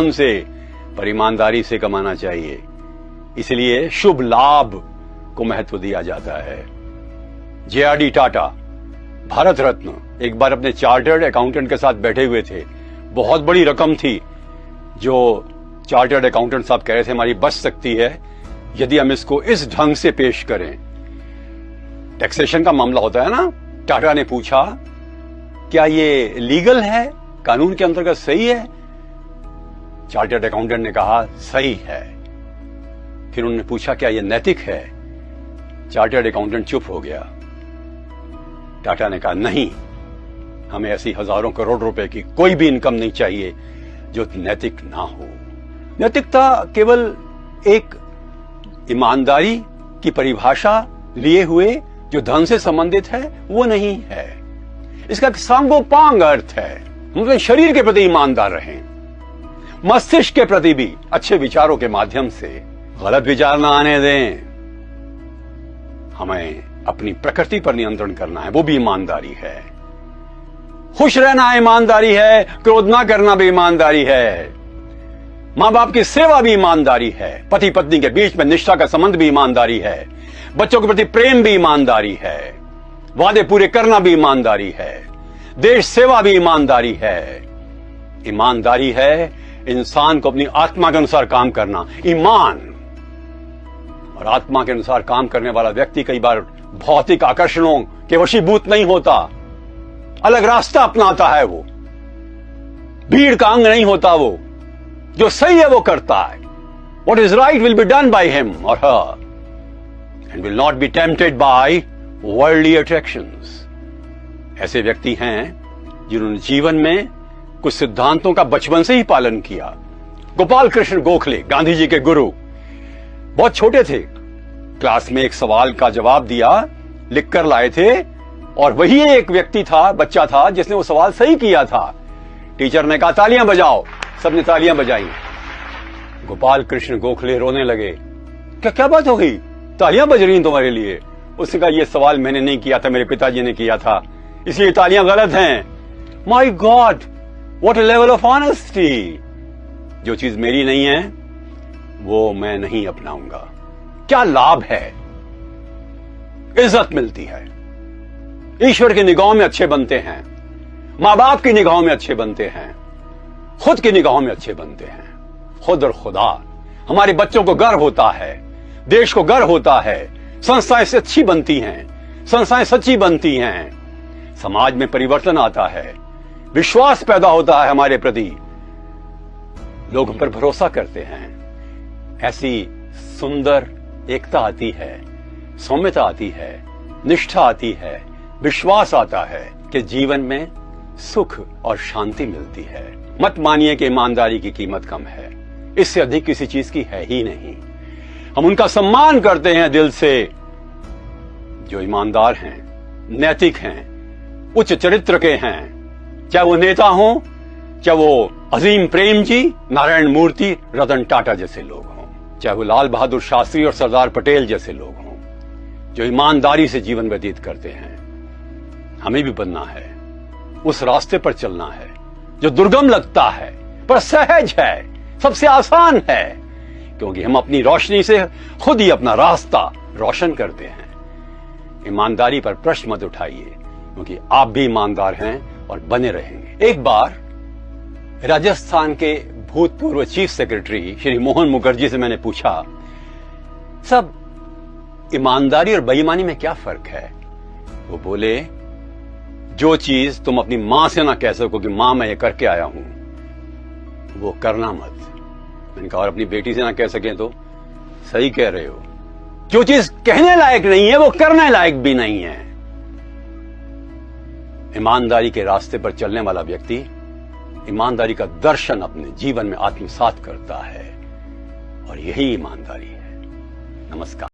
से पर ईमानदारी से कमाना चाहिए। इसलिए शुभ लाभ को महत्व दिया जाता है। जे.आर.डी. टाटा, भारत रत्न, एक बार अपने चार्टर्ड अकाउंटेंट के साथ बैठे हुए थे। बहुत बड़ी रकम थी जो चार्टर्ड अकाउंटेंट साहब कह रहे थे हमारी बच सकती है यदि हम इसको इस ढंग से पेश करें। टैक्सेशन का मामला होता है ना। टाटा ने पूछा, क्या ये लीगल है, कानून के अंतर्गत सही है? चार्टर्ड अकाउंटेंट ने कहा सही है। फिर उन्होंने पूछा, क्या यह नैतिक है? चार्टर्ड अकाउंटेंट चुप हो गया। टाटा ने कहा, नहीं, हमें ऐसी हजारों करोड़ रुपए की कोई भी इनकम नहीं चाहिए जो नैतिक ना हो। नैतिकता केवल एक ईमानदारी की परिभाषा लिए हुए जो धन से संबंधित है वो नहीं है। इसका सांगोपांग अर्थ है हम अपने शरीर के प्रति ईमानदार रहें, मस्तिष्क के प्रति भी अच्छे विचारों के माध्यम से। गलत विचार ना आने दें। हमें अपनी प्रकृति पर नियंत्रण करना है, वो भी ईमानदारी है। खुश रहना ईमानदारी है, क्रोध ना करना भी ईमानदारी है। मां बाप की सेवा भी ईमानदारी है। पति पत्नी के बीच में निष्ठा का संबंध भी ईमानदारी है। बच्चों के प्रति प्रेम भी ईमानदारी है। वादे पूरे करना भी ईमानदारी है। देश सेवा भी ईमानदारी है। ईमानदारी है इंसान को अपनी आत्मा के अनुसार काम करना। ईमान और आत्मा के अनुसार काम करने वाला व्यक्ति कई बार भौतिक आकर्षणों के वशीभूत नहीं होता, अलग रास्ता अपनाता है। वो भीड़ का अंग नहीं होता। वो जो सही है वो करता है। What is right will be done by him or her and will not be tempted by worldly attractions. ऐसे व्यक्ति हैं जिन्होंने जीवन में कुछ सिद्धांतों का बचपन से ही पालन किया। गोपाल कृष्ण गोखले, गांधी जी के गुरु, बहुत छोटे थे, क्लास में एक सवाल का जवाब दिया, लिख कर लाए थे, और वही एक व्यक्ति था, बच्चा था, जिसने वो सवाल सही किया था। टीचर ने कहा तालियां बजाओ, सबने तालियां बजाई। गोपाल कृष्ण गोखले रोने लगे। क्या बात हो गई, तालियां बज रही तुम्हारे लिए? उसने कहा, यह सवाल मैंने नहीं किया था, मेरे पिताजी ने किया था, इसलिए तालियां गलत हैं। My God, what a level of honesty. जो चीज मेरी नहीं है वो मैं नहीं अपनाऊंगा। क्या लाभ है? इज्जत मिलती है, ईश्वर की निगाहों में अच्छे बनते हैं, मां बाप की निगाहों में अच्छे बनते हैं, खुद की निगाहों में अच्छे बनते हैं। खुद और खुदा। हमारे बच्चों को गर्व होता है, देश को गर्व होता है, संस्थाएं से अच्छी बनती हैं, संस्थाएं सच्ची बनती हैं, समाज में परिवर्तन आता है, विश्वास पैदा होता है हमारे प्रति, लोग हम पर भरोसा करते हैं। ऐसी सुंदर एकता आती है, सौम्यता आती है, निष्ठा आती है, विश्वास आता है कि जीवन में सुख और शांति मिलती है। मत मानिए कि ईमानदारी की कीमत कम है, इससे अधिक किसी चीज की है ही नहीं। हम उनका सम्मान करते हैं दिल से जो ईमानदार हैं, नैतिक हैं, उच्च चरित्र के हैं, चाहे वो नेता हों, चाहे वो अजीम प्रेम जी, नारायण मूर्ति, रतन टाटा जैसे लोग हों, चाहे वो लाल बहादुर शास्त्री और सरदार पटेल जैसे लोग हों, जो ईमानदारी से जीवन व्यतीत करते हैं। हमें भी बनना है, उस रास्ते पर चलना है जो दुर्गम लगता है पर सहज है, सबसे आसान है, क्योंकि हम अपनी रोशनी से खुद ही अपना रास्ता रोशन करते हैं। ईमानदारी पर प्रश्न मत उठाइए, क्योंकि आप भी ईमानदार हैं और बने रहेंगे। एक बार राजस्थान के भूतपूर्व चीफ सेक्रेटरी श्री मोहन मुखर्जी से मैंने पूछा, सब ईमानदारी और बेईमानी में क्या फर्क है? वो बोले, जो चीज तुम अपनी मां से ना कह सको कि मां मैं ये करके आया हूं, वो करना मत। मैंने कहा, और अपनी बेटी से ना कह सके तो? सही कह रहे हो। जो चीज कहने लायक नहीं है वो करने लायक भी नहीं है। ईमानदारी के रास्ते पर चलने वाला व्यक्ति ईमानदारी का दर्शन अपने जीवन में आत्मसात करता है, और यही ईमानदारी है। नमस्कार।